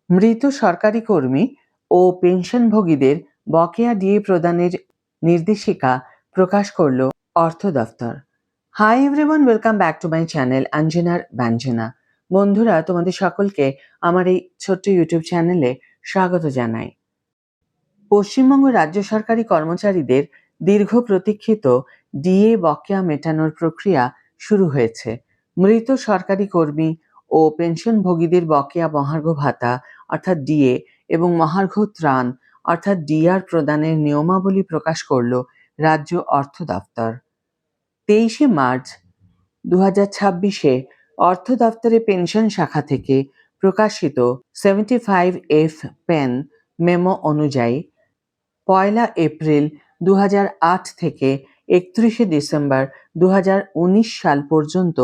মৃত সরকারি কর্মী ও পেনশনভোগীদের বকেয়া ডিএ প্রদানের নির্দেশিকা প্রকাশ করল অর্থ দফতর। Hi everyone, welcome back to my channel অঞ্জনার ব্যঞ্জনা। বন্ধুরা, তোমাদের সকলকে আমার এই ছোট্ট ইউটিউব চ্যানেলে স্বাগত জানাই। পশ্চিমবঙ্গ রাজ্য সরকারি কর্মচারীদের দীর্ঘ প্রতীক্ষিত ডিএ বকেয়া মেটানোর প্রক্রিয়া শুরু হয়েছে। মৃত সরকারি কর্মী ও পেনশনভোগীদের বকেয়া মহার্ঘ ভাতা অর্থাৎ ডিএ এবং মহার্ঘ ত্রাণ অর্থাৎ ডিআর প্রদানের নিয়মাবলী প্রকাশ করল রাজ্য অর্থ দফতর। 23শে মার্চ 2026-এ অর্থ দফতরের পেনশন শাখা থেকে প্রকাশিত 75F পেন মেমো অনুযায়ী 1 এপ্রিল 2008 থেকে 31শে ডিসেম্বর 2019 সাল পর্যন্ত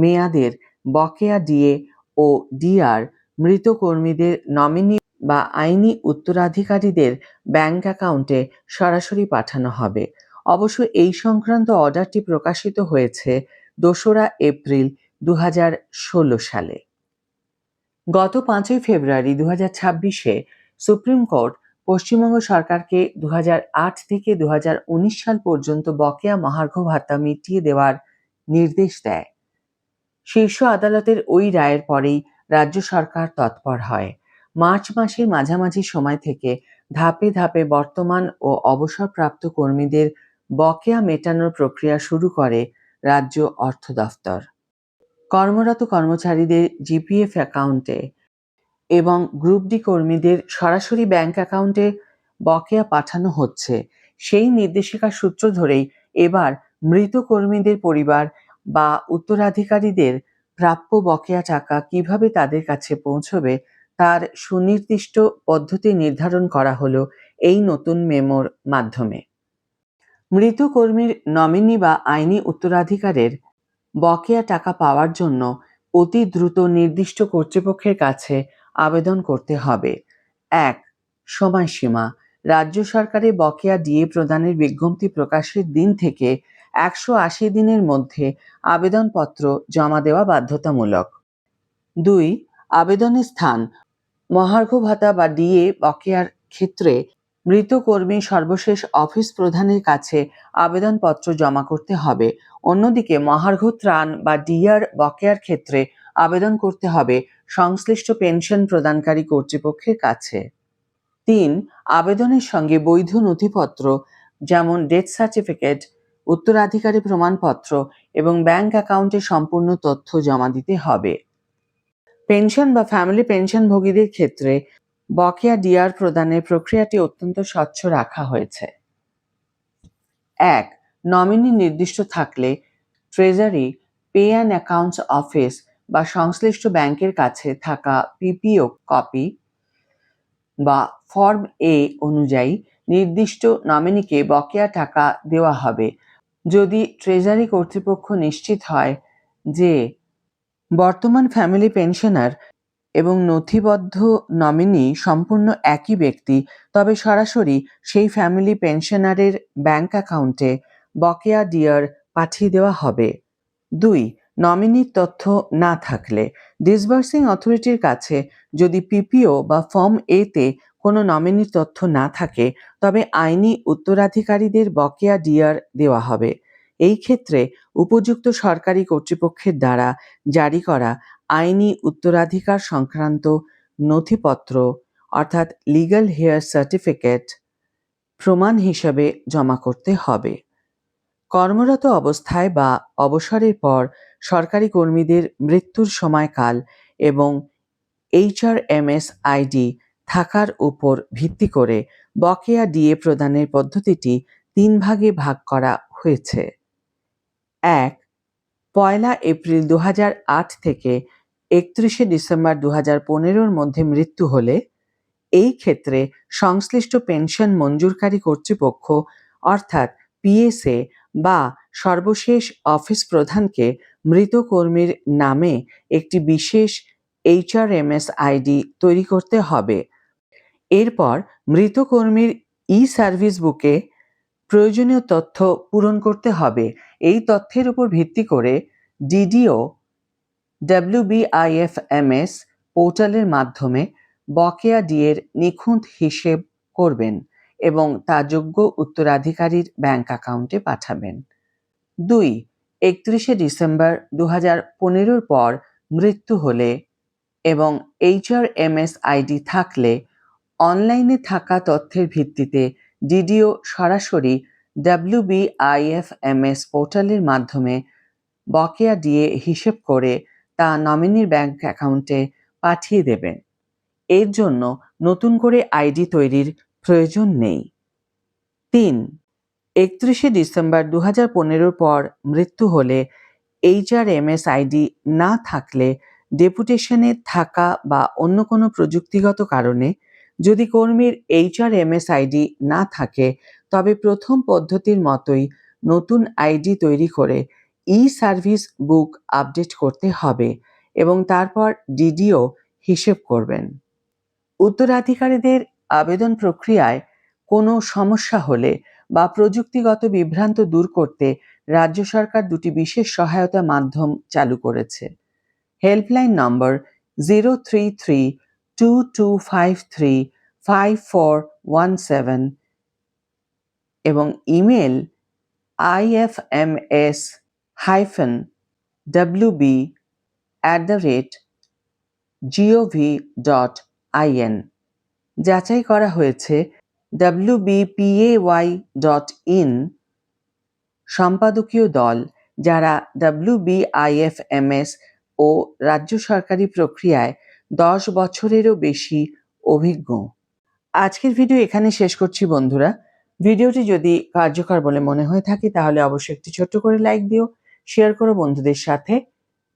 মেয়াদের বকেয়া ডিএ ও ডিআর মৃত কর্মীদের নমিনি বা আইনি উত্তরাধিকারীদের ব্যাংক অ্যাকাউন্টে সরাসরি পাঠানো হবে। অবশ্য এই সংক্রান্ত অর্ডারটি প্রকাশিত হয়েছে 2রা এপ্রিল 2016 সালে। গত 5ই ফেব্রুয়ারি 2026-এ সুপ্রিম কোর্ট পশ্চিমবঙ্গ সরকারকে 2008 থেকে 2019 সাল পর্যন্ত বকেয়া মহার্ঘ ভাতা মিটিয়ে দেওয়ার নির্দেশ দেয়। শীর্ষ আদালতের ওই রায়ের পরেই রাজ্য সরকার তৎপর হয়। মার্চ মাসের মাঝামাঝি সময় থেকে ধাপে ধাপে বর্তমান ও অবসরপ্রাপ্ত কর্মীদের বকেয়া মেটানোর প্রক্রিয়া শুরু করে রাজ্য অর্থ দফতর। কর্মরত কর্মচারীদের জিপিএফ অ্যাকাউন্টে এবং গ্রুপ ডি কর্মীদের সরাসরি ব্যাংক অ্যাকাউন্টে বকেয়া পাঠানো হচ্ছে। সেই নির্দেশিকার সূত্র ধরেই এবার মৃত কর্মীদের পরিবার বা উত্তরাধিকারীদের প্রাপ্য বকেয়া টাকা কিভাবে তাদের কাছে পৌঁছবে তার সুনির্দিষ্ট পদ্ধতি নির্ধারণ করা হলো এই নতুন মেমোর মাধ্যমে। মৃত কর্মীর নমিনি বা আইনি উত্তরাধিকারের বকেয়া টাকা পাওয়ার জন্য অতি দ্রুত নির্দিষ্ট কর্তৃপক্ষের কাছে আবেদন করতে হবে। 1. সময়সীমা: রাজ্য সরকারের বকেয়া ডিএ প্রদানের বিজ্ঞপ্তি প্রকাশের দিন থেকে 180 দিনের মধ্যে আবেদনপত্র জমা দেওয়া বাধ্যতামূলক। 2. আবেদনের স্থান: মহার্ঘ ভাতা বা ডিএ বকেয়ার ক্ষেত্রে মৃত কর্মী সর্বশেষ অফিস প্রধানের কাছে আবেদনপত্র জমা করতে হবে। অন্যদিকে মহার্ঘ ত্রাণ বা ডিআর বকেয়ার ক্ষেত্রে আবেদন করতে হবে সংশ্লিষ্ট পেনশন প্রদানকারী কর্তৃপক্ষের কাছে। 3. আবেদনের সঙ্গে বৈধ নথিপত্র যেমন ডেথ সার্টিফিকেট, উত্তরাধিকারী প্রমাণপত্র এবং ব্যাংক অ্যাকাউন্টে সম্পূর্ণ তথ্য জমা দিতে হবে। পেনশন বা ফ্যামিলি পেনশনভোগীদের ক্ষেত্রে বকেয়া ডিআর প্রদানের প্রক্রিয়াটি অত্যন্ত স্বচ্ছ রাখা হয়েছে। 1. নমিনি নির্দিষ্ট থাকলে treasury pay and accounts office বা সংশ্লিষ্ট ব্যাংকের কাছে থাকা পিপিও কপি বা ফর্ম এ অনুযায়ী নির্দিষ্ট নমিনিকে বকেয়া টাকা দেওয়া হবে। যদি ট্রেজারি কর্তৃপক্ষ নিশ্চিত হয় যে বর্তমান ফ্যামিলি পেনশনার এবং নথিবদ্ধ নমিনি সম্পূর্ণ একই ব্যক্তি, তবে সরাসরি সেই ফ্যামিলি পেনশনারের ব্যাংক অ্যাকাউন্টে বকেয়া ডিআর পাঠিয়ে দেওয়া হবে। 2. নমিনির তথ্য না থাকলে ডিসবার্সিং অথরিটির কাছে যদি পিপিও বা ফর্ম এ তে কোনো নমিনির তথ্য না থাকে, তবে আইনি উত্তরাধিকারীদের বকেয়া ডিআর দেওয়া হবে। এই ক্ষেত্রে উপযুক্ত সরকারি কর্তৃপক্ষের দ্বারা জারি করা আইনি উত্তরাধিকার সংক্রান্ত নথিপত্র অর্থাৎ লিগ্যাল হেয়ার সার্টিফিকেট প্রমাণ হিসাবে জমা করতে হবে। কর্মরত অবস্থায় বা অবসরের পর সরকারি কর্মীদের মৃত্যুর সময়কাল এবং HRMS আইডি থাকার উপর ভিত্তি করে বকেয়া ডিএ প্রদানের পদ্ধতিটি 3 ভাগে ভাগ করা হয়েছে। 1. 1 এপ্রিল 2008 থেকে 31শে ডিসেম্বর 2015-র মধ্যে মৃত্যু হলে এই ক্ষেত্রে সংশ্লিষ্ট পেনশন মঞ্জুরকারী কর্তৃপক্ষ অর্থাৎ পিএসএ বা সর্বশেষ অফিস প্রধানকে মৃত কর্মীর নামে একটি বিশেষ HRMS আইডি তৈরি করতে হবে। এরপর মৃত কর্মীর সার্ভিস বুকে প্রয়োজনীয় তথ্য পূরণ করতে হবে। এই তথ্যের উপর ভিত্তি করে ডিডিও WBIFMS পোর্টালের মাধ্যমে বকেয়া ডিএর নিখুঁত হিসেব করবেন এবং তা যোগ্য উত্তরাধিকারীর ব্যাংক অ্যাকাউন্টে পাঠাবেন। 2. 31শে ডিসেম্বর 2015 পর মৃত্যু হলে এবং HRMS আইডি থাকলে অনলাইনে থাকা তথ্যের ভিত্তিতে ডিডিও সরাসরি WBIFMS পোর্টালের মাধ্যমে বকেয়া ডিএ হিসেব করে তা নমিনির ব্যাংক অ্যাকাউন্টে পাঠিয়ে দেবেন। এর জন্য নতুন করে আইডি তৈরির প্রয়োজন নেই। 3. 31শে ডিসেম্বর 2015 পর মৃত্যু হলে HRMS আইডি না থাকলে ডেপুটেশনে থাকা বা অন্য কোনো প্রযুক্তিগত কারণে যদি কর্মীর HRMS আইডি না থাকে তবে প্রথম পদ্ধতির মতোই নতুন আইডি তৈরি করে সার্ভিস বুক আপডেট করতে হবে এবং তারপর ডিডিও হিসেব করবেন। উত্তরাধিকারীদের আবেদন প্রক্রিয়ায় কোনো সমস্যা হলে বা প্রযুক্তিগত বিভ্রান্ত দূর করতে রাজ্য সরকার দুটি বিশেষ সহায়তা মাধ্যম চালু করেছে। হেল্পলাইন নম্বর 03322535417 এবং ইমেল ifms-wb@gov.in। যাচাই করা হয়েছে wbpay.in সম্পাদকীয় দল যারা WBIFMS ও রাজ্য সরকারি প্রক্রিয়ায় 10 বছরেরও বেশি অভিজ্ঞ। আজকের ভিডিও এখানে শেষ করছি বন্ধুরা। ভিডিওটি যদি কার্যকর বলে মনে হয়ে থাকে তাহলে অবশ্যই একটি ছোট্ট করে লাইক দিও, শেয়ার করো বন্ধুদের সাথে,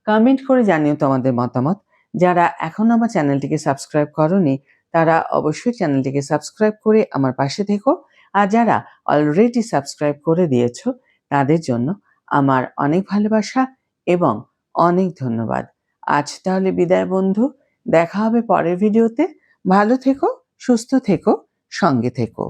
কমেন্ট করে জানিও তোমাদের মতামত। যারা এখনো আমার চ্যানেলটিকে সাবস্ক্রাইব করোনি তারা অবশ্যই চ্যানেলটিকে সাবস্ক্রাইব করে আমার পাশে থেকো, আর যারা অলরেডি সাবস্ক্রাইব করে দিয়েছো তাদের জন্য আমার অনেক ভালোবাসা এবং অনেক ধন্যবাদ। আজ তাহলে বিদায় বন্ধু, দেখা হবে পরের ভিডিওতে। ভালো থেকো, সুস্থ থেকো, সঙ্গে থেকো।